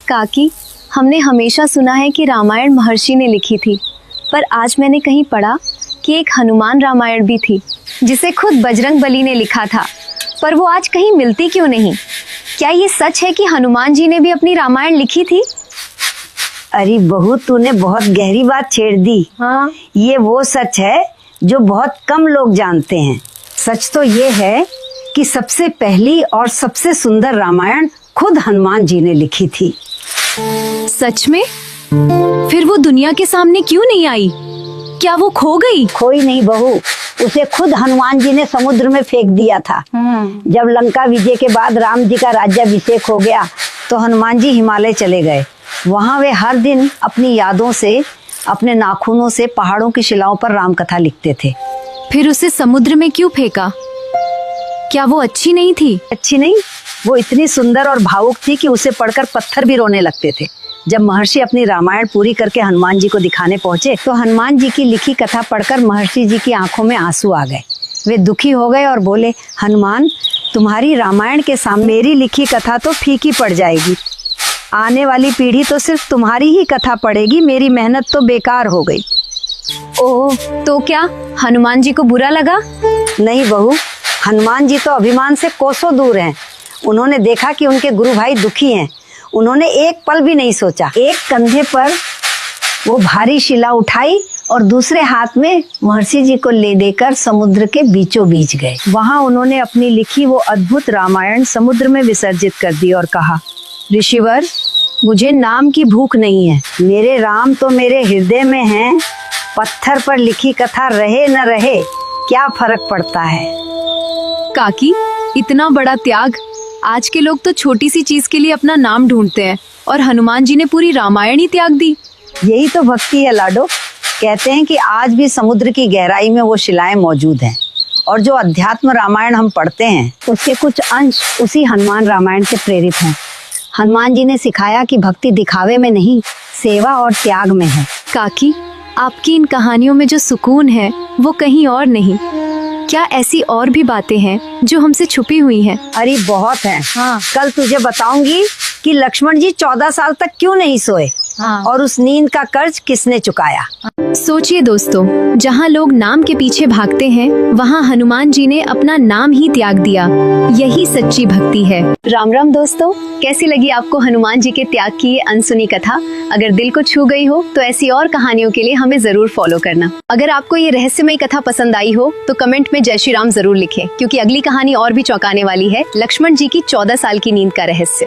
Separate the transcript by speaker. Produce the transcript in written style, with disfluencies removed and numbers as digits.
Speaker 1: काकी, हमने हमेशा सुना है कि रामायण महर्षि ने लिखी थी, पर आज मैंने कहीं पढ़ा कि एक हनुमान रामायण भी थी जिसे खुद बजरंग बली ने लिखा था, पर वो आज कहीं मिलती क्यों नहीं? क्या ये सच है कि हनुमान जी ने भी अपनी रामायण लिखी थी?
Speaker 2: अरे बहू, तूने बहुत गहरी बात छेड़ दी।
Speaker 1: हाँ।
Speaker 2: ये वो सच है जो बहुत कम लोग जानते हैं। सच तो ये है कि सबसे पहली और सबसे सुंदर रामायण खुद हनुमान जी ने लिखी थी।
Speaker 1: सच में? फिर वो दुनिया के सामने क्यों नहीं आई? क्या वो खो गई?
Speaker 2: खोई नहीं बहू, उसे खुद हनुमान जी ने समुद्र में फेंक दिया था। जब लंका विजय के बाद राम जी का राज्याभिषेक हो गया तो हनुमान जी हिमालय चले गए। वहाँ वे हर दिन अपनी यादों से, अपने नाखूनों से पहाड़ों की शिलाओं पर राम कथा लिखते थे।
Speaker 1: फिर उसे समुद्र में क्यों फेंका? क्या वो अच्छी नहीं थी?
Speaker 2: अच्छी नहीं, वो इतनी सुंदर और भावुक थी कि उसे पढ़कर पत्थर भी रोने लगते थे। जब महर्षि अपनी रामायण पूरी करके हनुमान जी को दिखाने पहुंचे तो हनुमान जी की लिखी कथा पढ़कर महर्षि जी की आंखों में आंसू आ गए। वे दुखी हो गए और बोले, हनुमान, तुम्हारी रामायण के सामने मेरी लिखी कथा तो फीकी पड़ जाएगी। आने वाली पीढ़ी तो सिर्फ तुम्हारी ही कथा पढ़ेगी, मेरी मेहनत तो बेकार हो गई।
Speaker 1: ओह, तो क्या हनुमान जी को बुरा लगा?
Speaker 2: नहीं बहू, हनुमान जी तो अभिमान से कोसों दूर हैं। उन्होंने देखा कि उनके गुरु भाई दुखी हैं। उन्होंने एक पल भी नहीं सोचा। एक कंधे पर वो भारी शिला उठाई और दूसरे हाथ में महर्षि जी को ले देकर समुद्र के बीचों बीच गए। वहां उन्होंने अपनी लिखी वो अद्भुत रामायण समुद्र में विसर्जित कर दी और कहा, ऋषिवर, मुझे नाम की भूख नहीं है। मेरे राम तो मेरे हृदय में हैं। पत्थर पर लिखी कथा रहे न रहे, क्या फर्क पड़ता है।
Speaker 1: काकी, इतना बड़ा त्याग! आज के लोग तो छोटी सी चीज के लिए अपना नाम ढूंढते हैं, और हनुमान जी ने पूरी रामायण ही त्याग दी।
Speaker 2: यही तो भक्ति है लाडो। कहते हैं कि आज भी समुद्र की गहराई में वो शिलाएं मौजूद हैं, और जो अध्यात्म रामायण हम पढ़ते हैं उसके कुछ अंश उसी हनुमान रामायण से प्रेरित हैं। हनुमान जी ने सिखाया कि भक्ति दिखावे में नहीं, सेवा और त्याग में है।
Speaker 1: काकी, आपकी इन कहानियों में जो सुकून है वो कहीं और नहीं। क्या ऐसी और भी बातें हैं जो हमसे छुपी हुई हैं?
Speaker 2: अरे बहुत हैं। हाँ। कल तुझे बताऊंगी कि लक्ष्मण जी 14 साल तक क्यों नहीं सोए। हाँ। और उस नींद का कर्ज किसने चुकाया।
Speaker 1: सोचिए दोस्तों, जहाँ लोग नाम के पीछे भागते हैं वहाँ हनुमान जी ने अपना नाम ही त्याग दिया। यही सच्ची भक्ति है। राम राम दोस्तों, कैसी लगी आपको हनुमान जी के त्याग की ये अनसुनी कथा? अगर दिल को छू गई हो तो ऐसी और कहानियों के लिए हमें जरूर फॉलो करना। अगर आपको ये रहस्यमय कथा पसंद आई हो तो कमेंट में जय श्री राम जरूर लिखें, क्योंकि अगली कहानी और भी चौंकाने वाली है, लक्ष्मण जी की 14 साल की नींद का रहस्य।